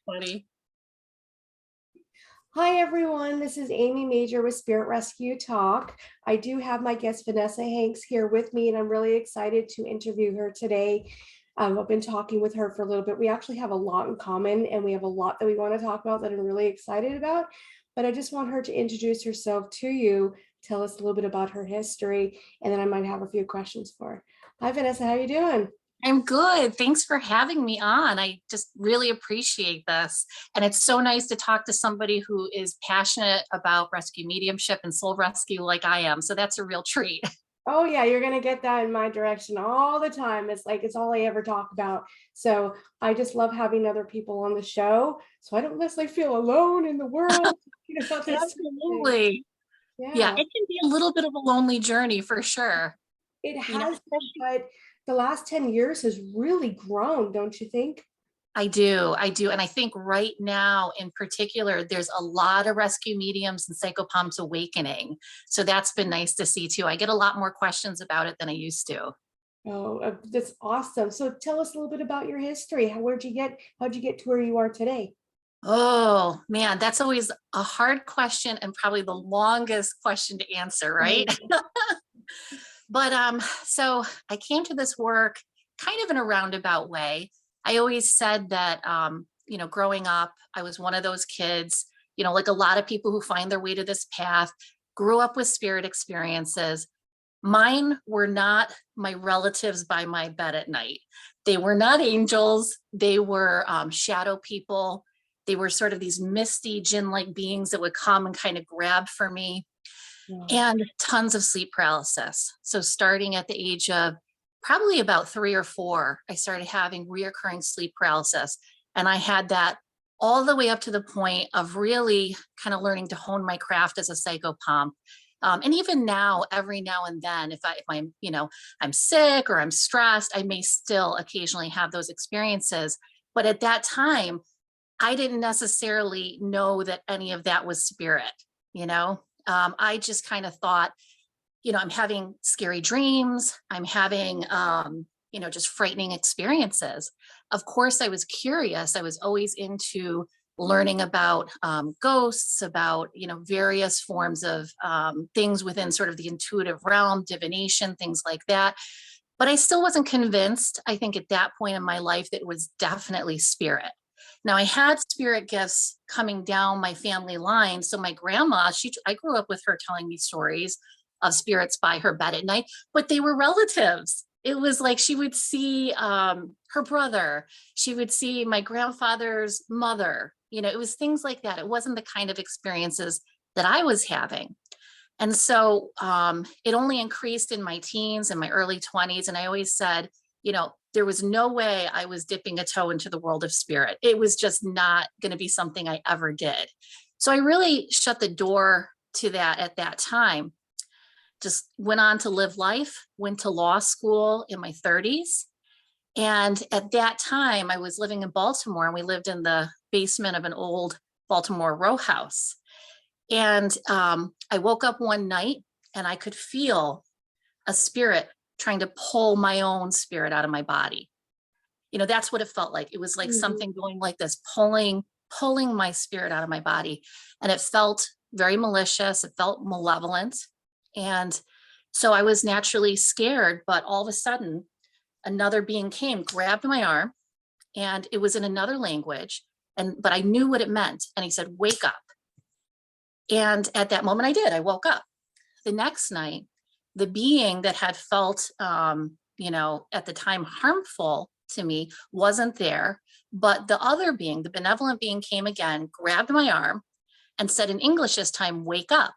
funny. Hi, everyone. This is Amy Major with Spirit Rescue Talk. I do have my guest Vanessa Hanks here with me, and I'm really excited to interview her today. I've been talking with her for a little bit. We actually have a lot in common, and we have a lot that we want to talk about that I'm really excited about. But I just want her to introduce herself to you, tell us a little bit about her history, and then I might have a few questions for her. Hi, Vanessa. How you doing? I'm good. Thanks for having me on. I just really appreciate this. And it's so nice to talk to somebody who is passionate about rescue mediumship and soul rescue like I am. So that's a real treat. Oh yeah, you're gonna get that in my direction all the time. It's like it's all I ever talk about. So I just love having other people on the show, so I don't necessarily feel alone in the world talking about this sort of thing. Absolutely. Yeah, Yeah, it can be a little bit of a lonely journey for sure. it You know, has been, but the last 10 years has really grown, don't you think? I do. I do. And I think right now in particular, there's a lot of rescue mediums and psychopomps awakening. So that's been nice to see too. I get a lot more questions about it than I used to. Oh, that's awesome. So tell us a little bit about your history. How'd you get to where you are today? Oh man, that's always a hard question and probably the longest question to answer, right? Oh, So I came to this work kind of in a roundabout way. I always said that growing up, I was one of those kids, like a lot of people who find their way to this path, grew up with spirit experiences. Mine were not my relatives by my bed at night. They were not angels. They were shadow people. They were sort of these misty jinn-like beings that would come and kind of grab for me, wow. and tons of sleep paralysis. So starting at the age of probably about 3 or 4, I started having reoccurring sleep paralysis. And I had that all the way up to the point of really kind of learning to hone my craft as a psychopomp. And even now, every now and then, if I'm, I'm sick or I'm stressed, I may still occasionally have those experiences. But at that time, I didn't necessarily know that any of that was spirit, you know? I just kind of thought, I'm having scary dreams. I'm having, just frightening experiences. Of course, I was curious. I was always into learning about ghosts, about, various forms of things within sort of the intuitive realm, divination, things like that. But I still wasn't convinced, I think, at that point in my life that it was definitely spirit. Now I had spirit gifts coming down my family line. So my grandma, I grew up with her telling me stories of spirits by her bed at night, but they were relatives. It was like she would see her brother, she would see my grandfather's mother. It was things like that. It wasn't the kind of experiences that I was having. And so it only increased in my teens and my early 20s. And I always said, there was no way I was dipping a toe into the world of spirit. It was just not going to be something I ever did. So I really shut the door to that at that time. Just went on to live life, went to law school in my 30s. And at that time, I was living in Baltimore, and we lived in the basement of an old Baltimore row house. And I woke up one night and I could feel a spirit trying to pull my own spirit out of my body. That's what it felt like. It was like Mhm. something going like this, pulling my spirit out of my body. And it felt very malicious. It felt malevolent. And so I was naturally scared, but all of a sudden, another being came, grabbed my arm, and it was in another language. But I knew what it meant. And he said, "Wake up." And at that moment I did. I woke up. The next night, the being that had felt, at the time harmful to me wasn't there. But the other being, the benevolent being, came again, grabbed my arm, and said in English this time, "Wake up."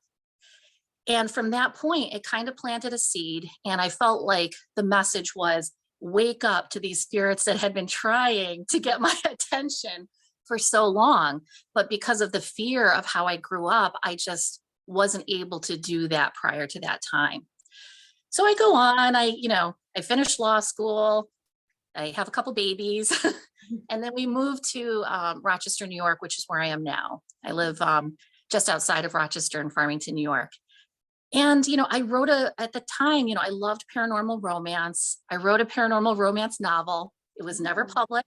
And from that point, it kind of planted a seed. And I felt like the message was, wake up to these spirits that had been trying to get my attention for so long. But because of the fear of how I grew up, I just wasn't able to do that prior to that time. So I go on, I finished law school, I have a couple babies, and then we moved to Rochester, New York, which is where I am now. I live just outside of Rochester in Farmington, New York. And, I wrote at the time, I loved paranormal romance. I wrote a paranormal romance novel. It was never Oh, published.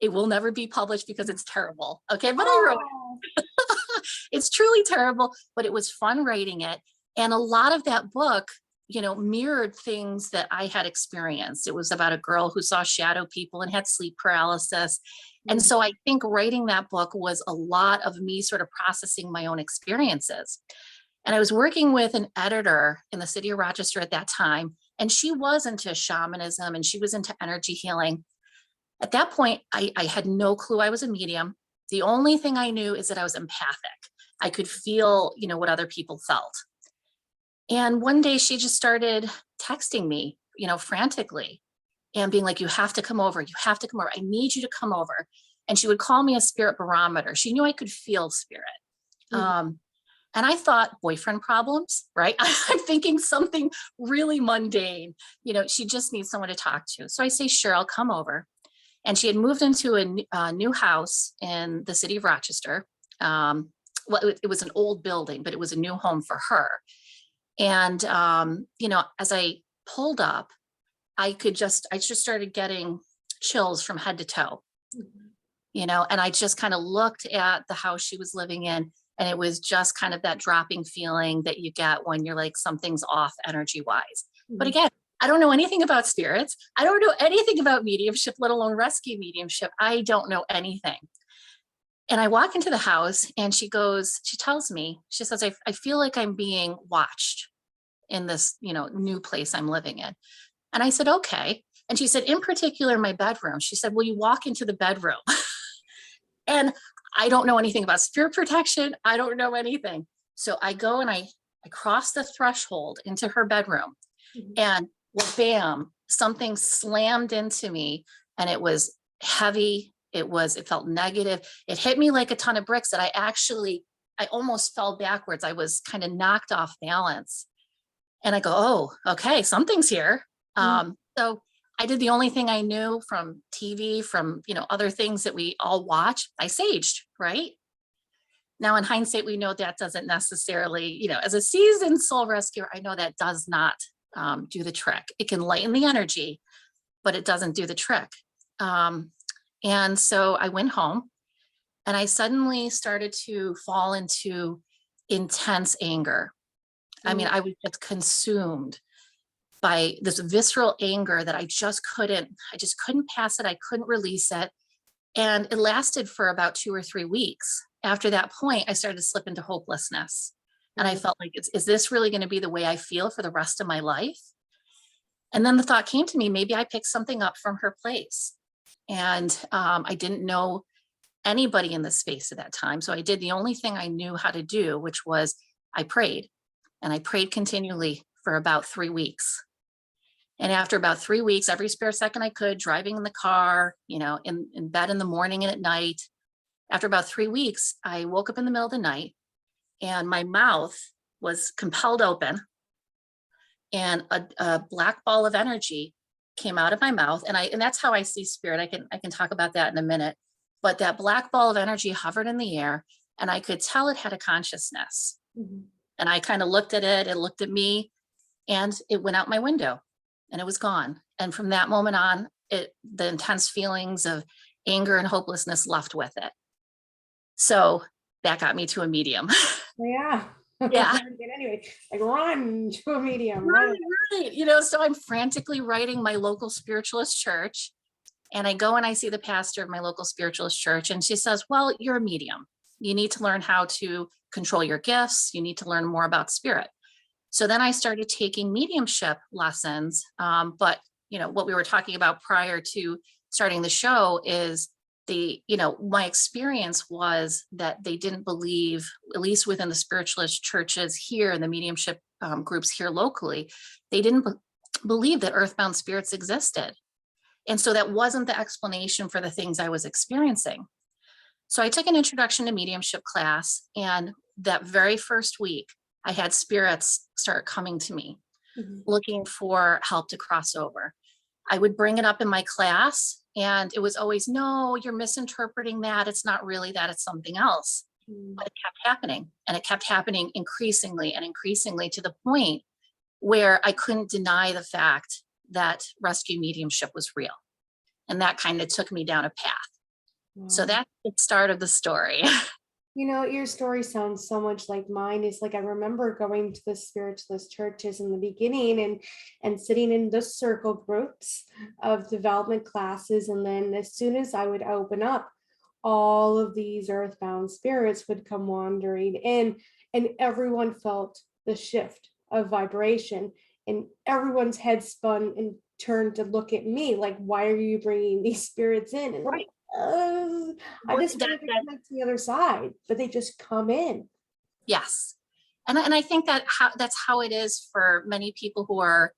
It will never be published because it's terrible. Okay, but I wrote Oh, it. It's truly terrible, but it was fun writing it. And a lot of that book, mirrored things that I had experienced. It was about a girl who saw shadow people and had sleep paralysis. And mhm, so I think writing that book was a lot of me sort of processing my own experiences. And I was working with an editor in the city of Rochester at that time, and she was into shamanism and she was into energy healing. At that point, I had no clue I was a medium. The only thing I knew is that I was empathic. I could feel, what other people felt. And one day she just started texting me, frantically and being like, you have to come over. You have to come over. I need you to come over. And she would call me a spirit barometer. She knew I could feel spirit. mhm, Um, and I thought boyfriend problems, right? I'm thinking something really mundane. She just needs someone to talk to. So I say, sure, I'll come over. And she had moved into a new house in the city of Rochester. Well, it was an old building, but it was a new home for her. And, as I pulled up, I just started getting chills from head to toe, mhm, and I just kind of looked at the house she was living in. And it was just kind of that dropping feeling that you get when you're like, something's off energy wise. But mhm, again, I don't know anything about spirits. I don't know anything about mediumship, let alone rescue mediumship. I don't know anything. And I walk into the house and she tells me, she says, I feel like I'm being watched in this, new place I'm living in. And I said, okay. And she said, in particular, my bedroom. She said, will you walk into the bedroom? And I don't know anything about spirit protection. I don't know anything. So I go and I cross the threshold into her bedroom mhm, and well, bam, something slammed into me and it was heavy. It felt negative. It hit me like a ton of bricks that I almost fell backwards. I was kind of knocked off balance. And I go, oh, okay, something's here. mhm. So I did the only thing I knew from TV, from other things that we all watch. I saged, right? Now, in hindsight, we know that doesn't necessarily, as a seasoned soul rescuer, I know that does not do the trick. It can lighten the energy, but it doesn't do the trick. Um, and so I went home and I suddenly started to fall into intense anger. I mean, Mm, I was just consumed by this visceral anger that I just couldn't pass it. I couldn't release it. And it lasted for about 2 or 3 weeks. After that point, I started to slip into hopelessness. And I mm, felt like, is this really going to be the way I feel for the rest of my life? And then the thought came to me, maybe I picked something up from her place. And I didn't know anybody in the space at that time. So I did the only thing I knew how to do, which was I prayed. And I prayed continually for about 3 weeks. And after about 3 weeks, every spare second I could, driving in the car, in bed in the morning and at night, after about 3 weeks, I woke up in the middle of the night and my mouth was compelled open and a black ball of energy came out of my mouth. And that's how I see spirit. I can talk about that in a minute. But that black ball of energy hovered in the air and I could tell it had a consciousness. mhm. And I kind of looked at it, it looked at me, and it went out my window and it was gone. And from that moment on, the intense feelings of anger and hopelessness left with it. So that got me to a medium. Yeah. Yeah. And anyway, like run to a medium, run. Right, right. So I'm frantically writing my local spiritualist church. And I go and I see the pastor of my local spiritualist church, and she says, well, you're a medium. You need to learn how to control your gifts. You need to learn more about spirit. So then I started taking mediumship lessons. But what we were talking about prior to starting the show is my experience was that they didn't believe, at least within the spiritualist churches here and the mediumship groups here locally, they didn't believe that earthbound spirits existed. And so that wasn't the explanation for the things I was experiencing. So I took an introduction to mediumship class, and that very first week, I had spirits start coming to me Mhm, looking for help to cross over. I would bring it up in my class, and it was always, no, you're misinterpreting that. It's not really that, it's something else. mhm, But it kept happening, and it kept happening increasingly and increasingly to the point where I couldn't deny the fact that rescue mediumship was real. And that kind of took me down a path. So Wow. that's the start of the story. You know, your story sounds so much like mine. It's like I remember going to the spiritualist churches in the beginning and sitting in the circle groups of development classes. And then as soon as I would open up, all of these earthbound spirits would come wandering in, and everyone felt the shift of vibration, and everyone's head spun and turned to look at me like, why are you bringing these spirits in? And I'm like, Right. I Well, just wanted to connect to the other side, but they just come in. yes. And I think that that's how it is for many people who are,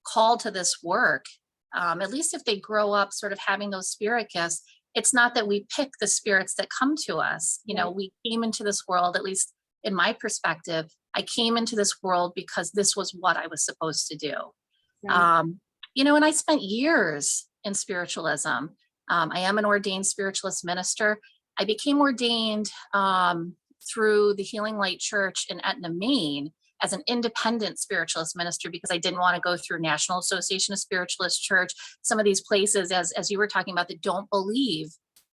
called to this work. At least if they grow up sort of having those spirit gifts, it's not that we pick the spirits that come to us. Right, We came into this world, at least in my perspective, I came into this world because this was what I was supposed to do. right. Um, and I spent years in spiritualism. I am an ordained spiritualist minister. I became ordained through the Healing Light Church in Etna, Maine, as an independent spiritualist minister because I didn't want to go through National Association of Spiritualist Church, some of these places, as you were talking about, that don't believe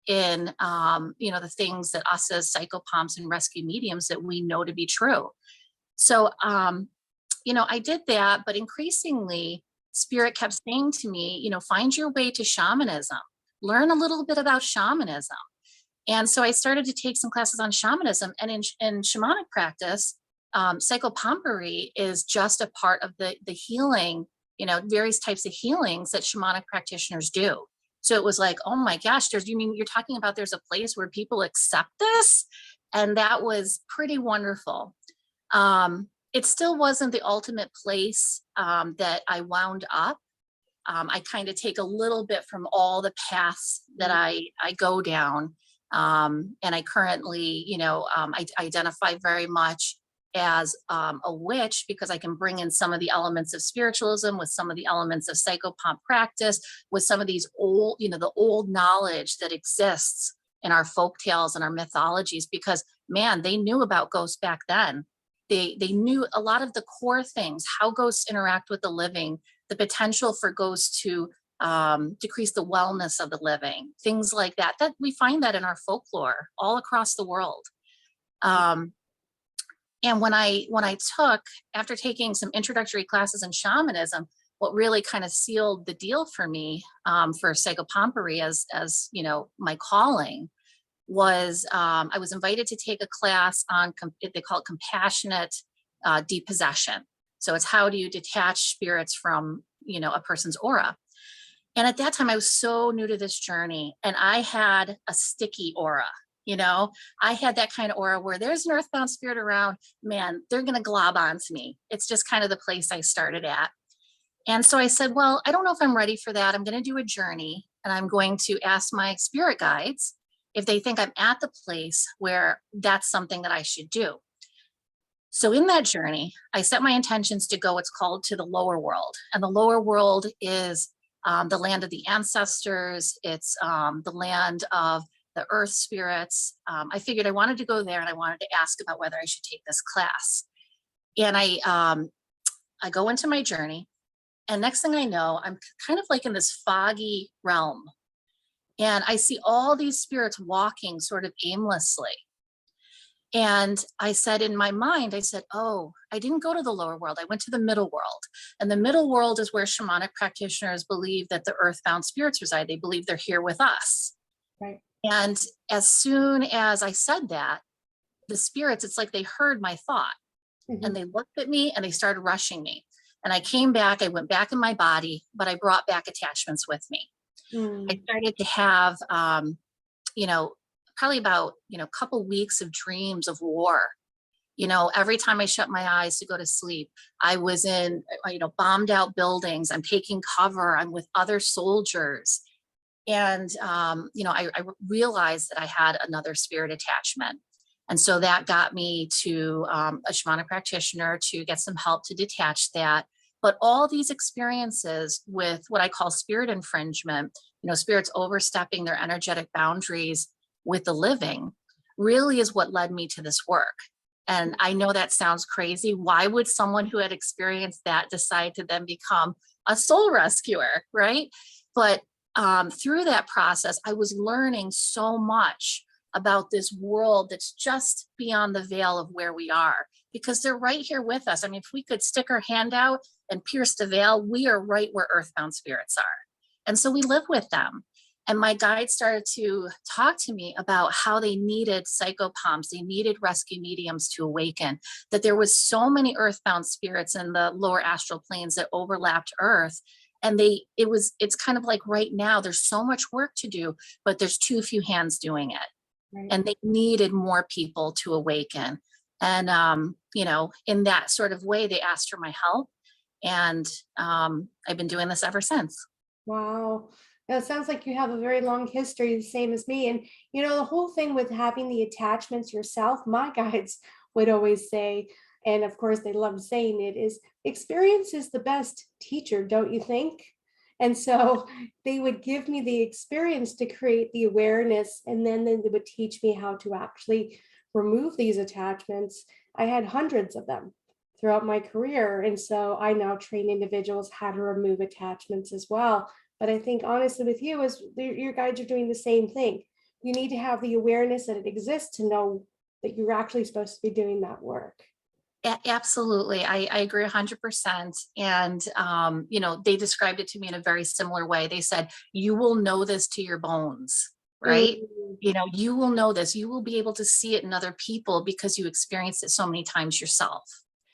in the things that us as psychopomps and rescue mediums that we know to be true. So I did that, but increasingly, spirit kept saying to me, find your way to shamanism, learn a little bit about shamanism. And so I started to take some classes on shamanism, and in shamanic practice, psychopompery is just a part of the healing, various types of healings that shamanic practitioners do. So it was like, oh my gosh, you mean you're talking about there's a place where people accept this? And that was pretty wonderful. It still wasn't the ultimate place that I wound up. I kind of take a little bit from all the paths that I go down. And I currently, I identify very much as a witch because I can bring in some of the elements of spiritualism with some of the elements of psychopomp practice, with some of these old, the old knowledge that exists in our folk tales and our mythologies, because man, they knew about ghosts back then. They knew a lot of the core things, how ghosts interact with the living, the potential for ghosts to decrease the wellness of the living, things like that. That we find that in our folklore all across the world. And when I took, after taking some introductory classes in shamanism, what really kind of sealed the deal for me for psychopompery as my calling was I was invited to take a class on, they call it compassionate depossession. So it's how do you detach spirits from, a person's aura. And at that time, I was so new to this journey, and I had a sticky aura. I had that kind of aura where there's an earthbound spirit around, man, they're going to glob onto me. It's just kind of the place I started at. And so I said, well, I don't know if I'm ready for that. I'm going to do a journey, and I'm going to ask my spirit guides if they think I'm at the place where that's something that I should do. So in that journey, I set my intentions to go, it's called, to the lower world. And the lower world is the land of the ancestors. It's the land of the earth spirits. I figured I wanted to go there, and I wanted to ask about whether I should take this class. And I go into my journey, and next thing I know, I'm kind of like in this foggy realm. And I see all these spirits walking sort of aimlessly. And I said in my mind, I said, oh, I didn't go to the lower world. I went to the middle world. And the middle world is where shamanic practitioners believe that the earthbound spirits reside. They believe they're here with us. Right. And as soon as I said that, the spirits, it's like they heard my thought, and they looked at me and they started rushing me. And I came back, I went back in my body, but I brought back attachments with me. I started to have, probably about, a couple weeks of dreams of war. Every time I shut my eyes to go to sleep, I was in, bombed out buildings. I'm taking cover. I'm with other soldiers. And, I realized that I had another spirit attachment. And so that got me to a shamanic practitioner to get some help to detach that. But all these experiences with what I call spirit infringement, spirits overstepping their energetic boundaries with the living, really is what led me to this work. And I know that sounds crazy. Why would someone who had experienced that decide to then become a soul rescuer, right? But through that process, I was learning so much about this world that's just beyond the veil of where we are, because they're right here with us. I mean, if we could stick our hand out and pierce the veil, we are right where earthbound spirits are. And so we live with them. And my guide started to talk to me about how they needed psychopomps, they needed rescue mediums to awaken, that there was so many earthbound spirits in the lower astral planes that overlapped Earth. And it's kind of like right now, there's so much work to do, but there's too few hands doing it. Right. And they needed more people to awaken. And, in that sort of way, they asked for my help. And I've been doing this ever since. Wow. Now, it sounds like you have a very long history, the same as me. And, the whole thing with having the attachments yourself, my guides would always say, and of course, they love saying it, is experience is the best teacher, don't you think? And so they would give me the experience to create the awareness, and then they would teach me how to actually remove these attachments. I had hundreds of them throughout my career. And so I now train individuals how to remove attachments as well. But I think honestly with you is your guides are doing the same thing. You need to have the awareness that it exists to know that you're actually supposed to be doing that work. Absolutely. I agree 100%. And, they described it to me in a very similar way. They said, you will know this to your bones, right? Mm, You will know this. You will be able to see it in other people because you experienced it so many times yourself.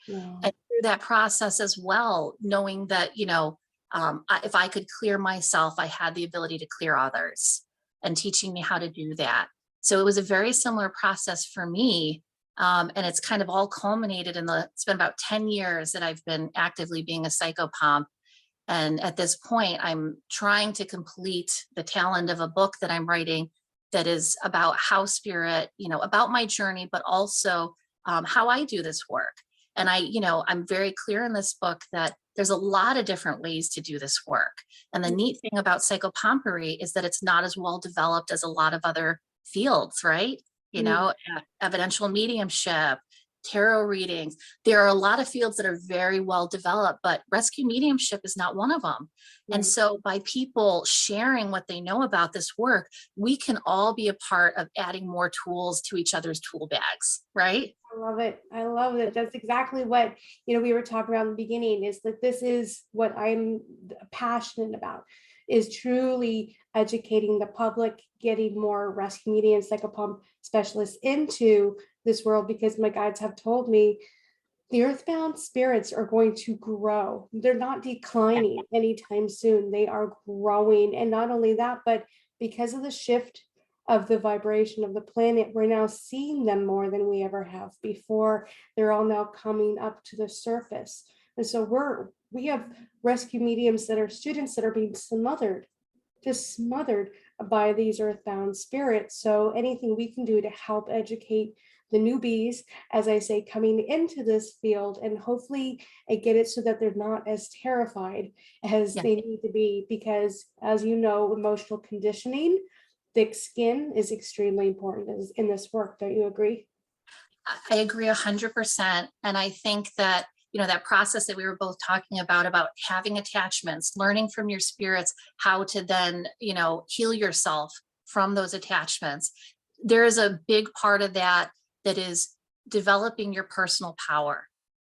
wow. And through that process as well, knowing that, if I could clear myself, I had the ability to clear others, and teaching me how to do that. So it was a very similar process for me. And it's kind of all culminated it's been about 10 years that I've been actively being a psychopomp. And at this point, I'm trying to complete the tail end of a book that I'm writing that is about how spirit, about my journey, but also how I do this work. And I'm very clear in this book that there's a lot of different ways to do this work. And the neat thing about psychopompery is that it's not as well developed as a lot of other fields, right? Mm, Evidential mediumship, tarot readings. There are a lot of fields that are very well developed, but rescue mediumship is not one of them. And right. so by people sharing what they know about this work, we can all be a part of adding more tools to each other's tool bags, right? I love it. I love it. That's exactly what, we were talking about in the beginning, is that this is what I'm passionate about, is truly educating the public, getting more rescue media and psychopomp specialists into this world, because my guides have told me the earthbound spirits are going to grow. They're not declining anytime soon. They are growing. And not only that, but because of the shift of the vibration of the planet, we're now seeing them more than we ever have before. They're all now coming up to the surface. And so we have rescue mediums that are students that are being smothered, just smothered by these earthbound spirits. So anything we can do to help educate the newbies, as I say, coming into this field, and hopefully I get it so that they're not as terrified as Yeah. they need to be, because as you know, emotional conditioning, thick skin is extremely important in this work. Don't you agree? I agree 100%. And I think that, that process that we were both talking about having attachments, learning from your spirits, how to then, heal yourself from those attachments. There is a big part of that that is developing your personal power,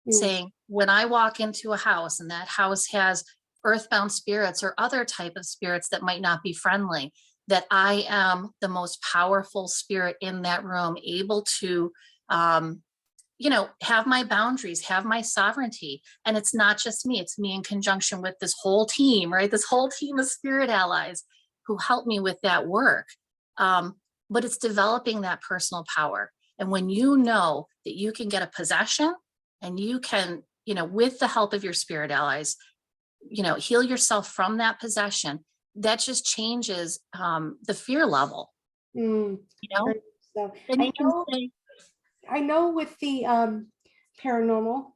Mm, saying, when I walk into a house and that house has earthbound spirits or other type of spirits that might not be friendly, that I am the most powerful spirit in that room, able to um, have my boundaries, have my sovereignty. And it's not just me, it's me in conjunction with this whole team, right? This whole team of spirit allies who help me with that work. Um, but it's developing that personal power. And when you know that you can get a possession and you can, with the help of your spirit allies, heal yourself from that possession, that just changes the fear level, mm. you know? Very much so Then you can say, I know with the paranormal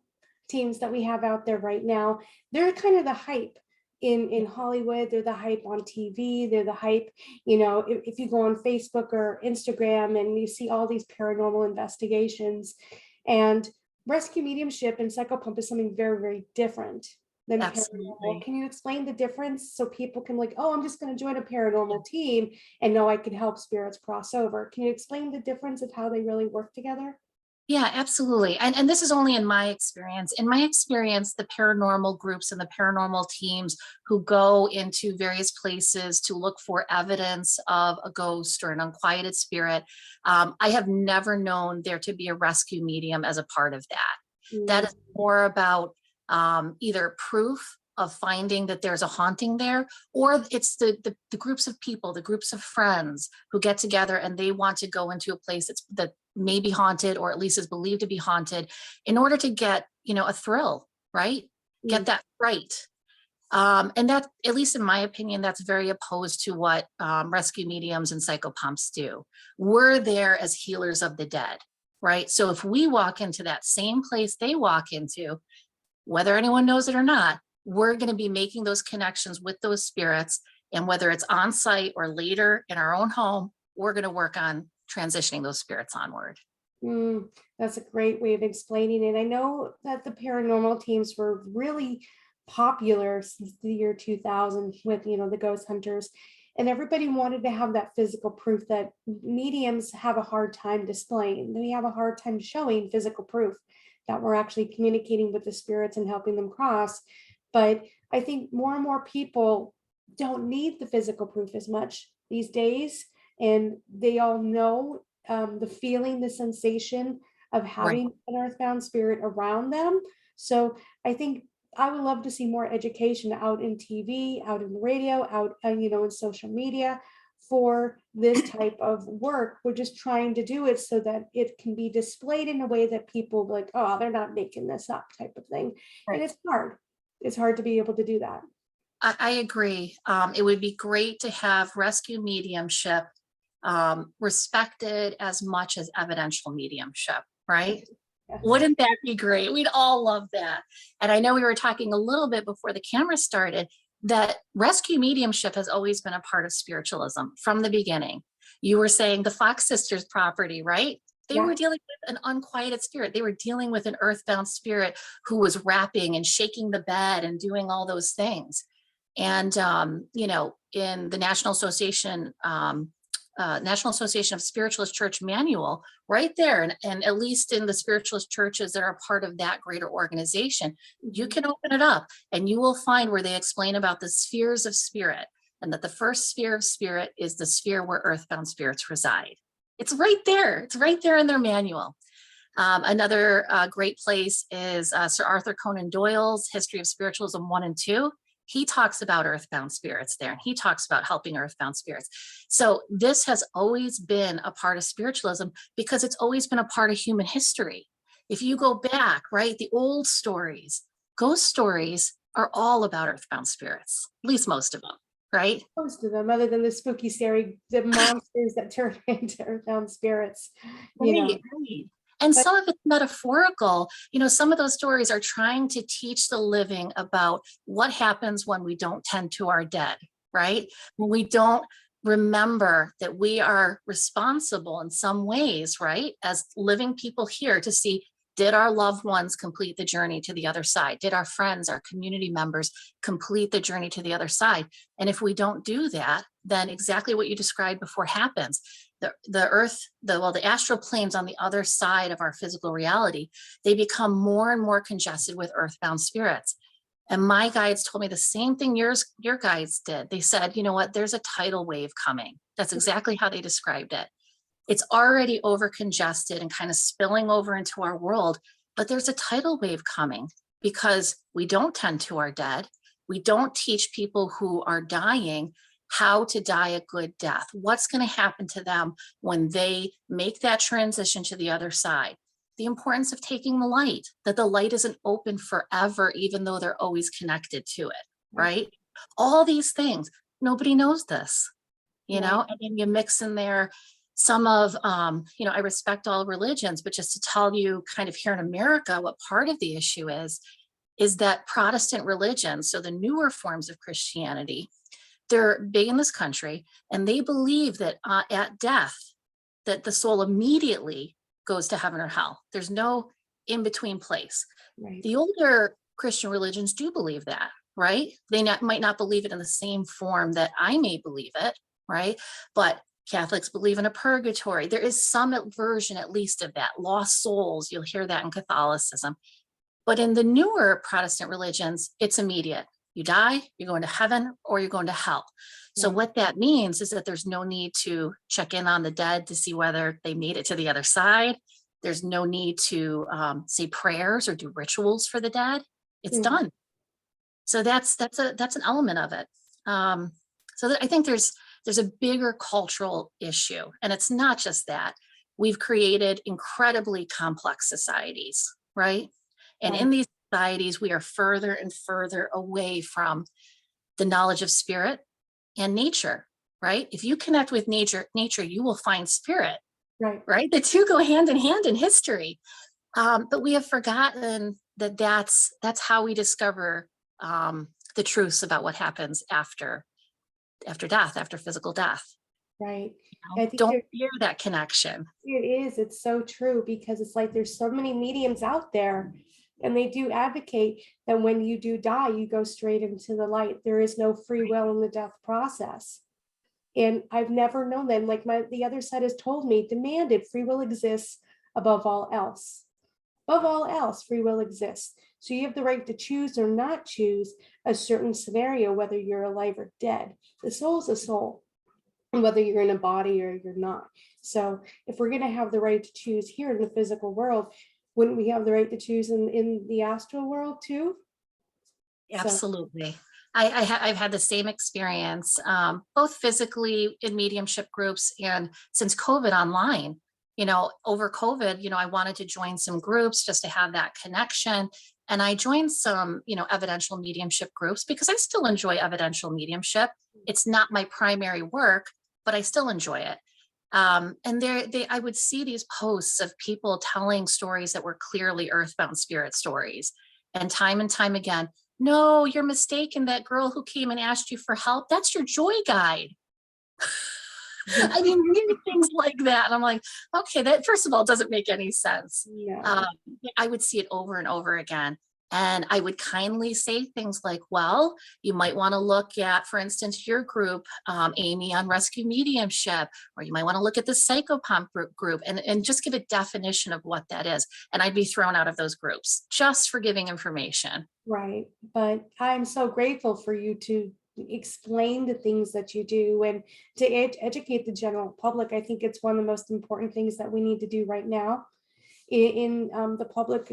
teams that we have out there right now, they're kind of the hype in Hollywood. They're the hype on TV. They're the hype, if you go on Facebook or Instagram and you see all these paranormal investigations, and rescue mediumship and psychopump is something very, very different. than paranormal. Absolutely. Can you explain the difference so people can like, oh, I'm just going to join a paranormal team and know I can help spirits cross over? Can you explain the difference of how they really work together? Yeah, absolutely. And this is only in my experience. In my experience, the paranormal groups and the paranormal teams who go into various places to look for evidence of a ghost or an unquieted spirit, I have never known there to be a rescue medium as a part of that. That Mm, is more about either proof of finding that there's a haunting there, or it's the groups of people, the groups of friends who get together and they want to go into a place that may be haunted or at least is believed to be haunted in order to get, a thrill, right? Get mm, that right. And that, at least in my opinion, that's very opposed to what rescue mediums and psychopomps do. We're there as healers of the dead, right? So if we walk into that same place they walk into, whether anyone knows it or not, we're going to be making those connections with those spirits. And whether it's on site or later in our own home, we're going to work on transitioning those spirits onward. mm. That's a great way of explaining it. I know that the paranormal teams were really popular since the year 2000 with, the ghost hunters. And everybody wanted to have that physical proof that mediums have a hard time displaying. They have a hard time showing physical proof that we're actually communicating with the spirits and helping them cross. But I think more and more people don't need the physical proof as much these days. And they all know the feeling, the sensation of Right. having an earthbound spirit around them. So I think I would love to see more education out in TV, out in the radio, out, in social media for this type of work. We're just trying to do it so that it can be displayed in a way that people like, oh, they're not making this up type of thing. And Right. it's hard. It's hard to be able to do that. I agree. It would be great to have rescue mediumship respected as much as evidential mediumship, right? Yes. Wouldn't that be great? We'd all love that. And I know we were talking a little bit before the camera started that rescue mediumship has always been a part of spiritualism from the beginning. You were saying the Fox sisters property, right? They Yeah. were dealing with an unquieted spirit. They were dealing with an earthbound spirit who was rapping and shaking the bed and doing all those things. And in the National Association of Spiritualist Church manual, right there, and at least in the spiritualist churches that are part of that greater organization, you Mhm. can open it up and you will find where they explain about the spheres of spirit, and that the first sphere of spirit is the sphere where earthbound spirits reside. It's right there. It's right there in their manual. Another great place is Sir Arthur Conan Doyle's History of Spiritualism 1 and 2. He talks about earthbound spirits there, and he talks about helping earthbound spirits. So this has always been a part of spiritualism because it's always been a part of human history. If you go back, right, the old stories, ghost stories are all about earthbound spirits, at least most of them, right? Most of them, other than the spooky, scary, the monsters that turn into earthbound spirits, you know. Right, right. And But some of it's metaphorical. Some of those stories are trying to teach the living about what happens when we don't tend to our dead, right? When we don't remember that we are responsible in some ways, right? As living people here to see, did our loved ones complete the journey to the other side? Did our friends, our community members complete the journey to the other side? And if we don't do that, then exactly what you described before happens. The earth, the astral planes on the other side of our physical reality, they become more and more congested with earthbound spirits. And my guides told me the same thing your guides did. They said, you know what, there's a tidal wave coming. That's exactly how they described it. It's already over congested and kind of spilling over into our world, but there's a tidal wave coming because we don't tend to our dead. We don't teach people who are dying how to die a good death. What's going to happen to them when they make that transition to the other side? The importance of taking the light, that the light isn't open forever, even though they're always connected to it, right, right? All these things, nobody knows this, right. and then you mix in there some of, I respect all religions, but just to tell you kind of here in America, what part of the issue is that Protestant religion, so the newer forms of Christianity, they're big in this country, and they believe that at death, that the soul immediately goes to heaven or hell. There's no in between place. Right. The older Christian religions do believe that, right? Might not believe it in the same form that I may believe it, right? But Catholics believe in a purgatory. There is some version, at least, of that. Lost souls, you'll hear that in Catholicism. But in the newer Protestant religions, it's immediate. You die, you're going to heaven or you're going to hell. So Right. what that means is that there's no need to check in on the dead to see whether they made it to the other side. There's no need to say prayers or do rituals for the dead. It's Mm. done. So that's an element of it. I think there's a bigger cultural issue, and it's not just that. We've created incredibly complex societies, right? And in Right. these societies, we are further and further away from the knowledge of spirit and nature, right? If you connect with nature, you will find spirit, Right. right? The two go hand in hand in history. But we have forgotten that that's how we discover the truths about what happens after death, after physical death. Right. You I know? think Don't fear that connection. it is. It's so true because it's like there's so many mediums out there, and they do advocate that when you do die, you go straight into the light. There is no free will in the death process. And I've never known that. Like the other side has told me, demanded free will exists above all else. Above all else, free will exists. So you have the right to choose or not choose a certain scenario, whether you're alive or dead. The soul is a soul, whether you're in a body or you're not. So if we're going to have the right to choose here in the physical world, wouldn't we have the right to choose in the astral world too? So Absolutely. I've had the same experience, both physically in mediumship groups and since COVID online. Over COVID, I wanted to join some groups just to have that connection. And I joined some, evidential mediumship groups because I still enjoy evidential mediumship. It's not my primary work, but I still enjoy it. And I would see these posts of people telling stories that were clearly earthbound spirit stories. And time again, no, you're mistaken. That girl who came and asked you for help, that's your joy guide. I mean, reading things like that. And I'm like, okay, that first of all doesn't make any sense. Um, no. I would see it over and over again. And I would kindly say things like, well, you might want to look at, for instance, your group, Amy, on rescue mediumship, or you might want to look at the psychopomp group and just give a definition of what that is. And I'd be thrown out of those groups just for giving information. Right. But I'm so grateful for you to explain the things that you do and to educate the general public. I think it's one of the most important things that we need to do right now in the public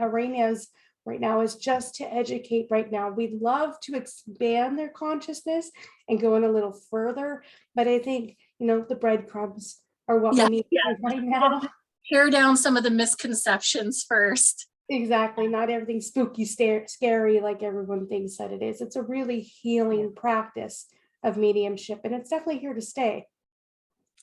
arenas right now is just to educate right now. We'd love to expand their consciousness and go in a little further, but I think, the breadcrumbs are what we Yeah, need to do right yeah. now. Tear down some of the misconceptions first. Exactly. Not everything spooky, scary like everyone thinks that it is. It's a really healing practice of mediumship, and it's definitely here to stay.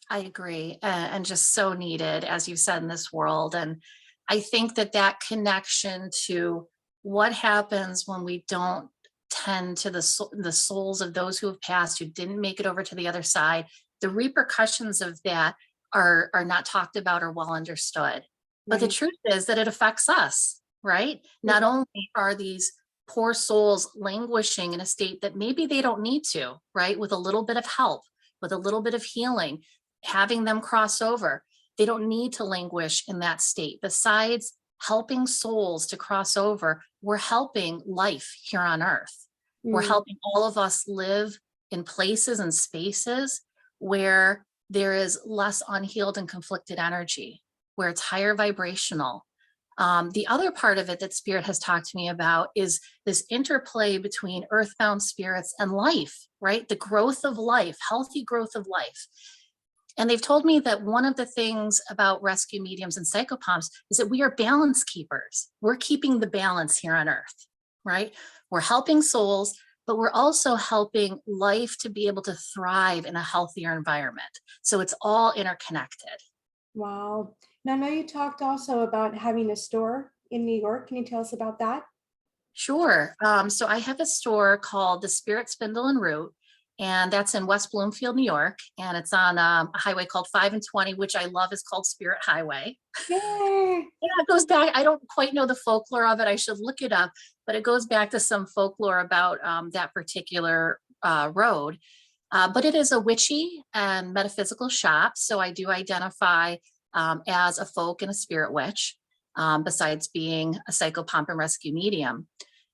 I agree, and just so needed, as you said, in this world. And I think that connection to what happens when we don't tend to the souls of those who have passed, who didn't make it over to the other side, the repercussions of that are not talked about or well understood. But the Right. truth is that it affects us, right? Not only are these poor souls languishing in a state that maybe they don't need to, right? With a little bit of help, with a little bit of healing, having them cross over. They don't need to languish in that state. Besides helping souls to cross over, we're helping life here on earth. We're Mm, helping all of us live in places and spaces where there is less unhealed and conflicted energy, where it's higher vibrational. The other part of it that Spirit has talked to me about is this interplay between earthbound spirits and life, right? The growth of life, healthy growth of life. And they've told me that one of the things about rescue mediums and psychopomps is that we are balance keepers. We're keeping the balance here on earth, right? We're helping souls, but we're also helping life to be able to thrive in a healthier environment. So it's all interconnected. wow. Now, I know you talked also about having a store in New York. Can you tell us about that? Sure. So I have a store called the Spirit Spindle and Root, and that's in West Bloomfield, New York. And it's on a highway called 5 and 20, which I love is called Spirit Highway. Yay. Yeah, it goes back. I don't quite know the folklore of it. I should look it up. but it goes back to some folklore about that particular road. But it is a witchy and metaphysical shop. So I do identify as a folk and a spirit witch, besides being a psychopomp and rescue medium.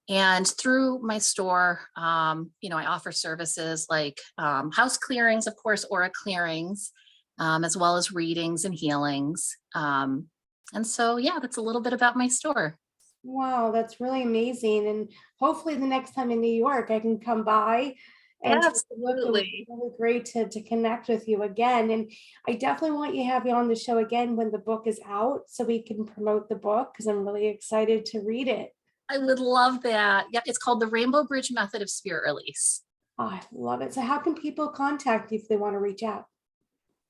And through my store, I offer services like house clearings, of course, aura clearings, as well as readings and healings. And so, yeah, that's a little bit about my store. Wow, that's really amazing. And hopefully the next time in New York, I can come by and take a look. It would be Absolutely. really great to connect with you again. And I definitely want you to have you on the show again when the book is out so we can promote the book because I'm really excited to read it. I would love that. Yep, it's called the Rainbow Bridge Method of Spirit Release. Oh, I love it. So how can people contact you if they want to reach out?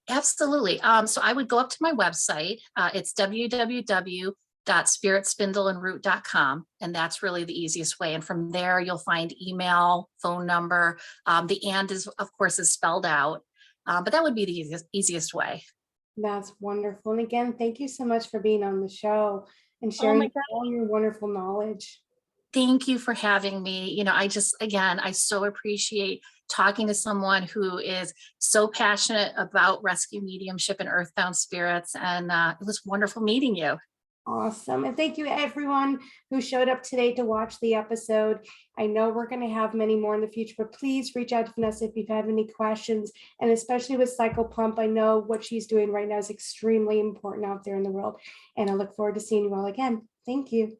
Absolutely. So I would go up to my website. It's www.spiritspindleandroot.com. And that's really the easiest way. And from there, you'll find email, phone number. The and is, of course, is spelled out. But that would be the easiest way. That's wonderful. And again, thank you so much for being on the show and Oh my sharing God. all your wonderful knowledge. Thank you for having me. I just, again, I so appreciate talking to someone who is so passionate about rescue mediumship and earthbound spirits. And it was wonderful meeting you. Awesome. And thank you everyone who showed up today to watch the episode. I know we're going to have many more in the future, but please reach out to Vanessa if you have any questions. And especially with Cycle Pump, I know what she's doing right now is extremely important out there in the world. And I look forward to seeing you all again. Thank you.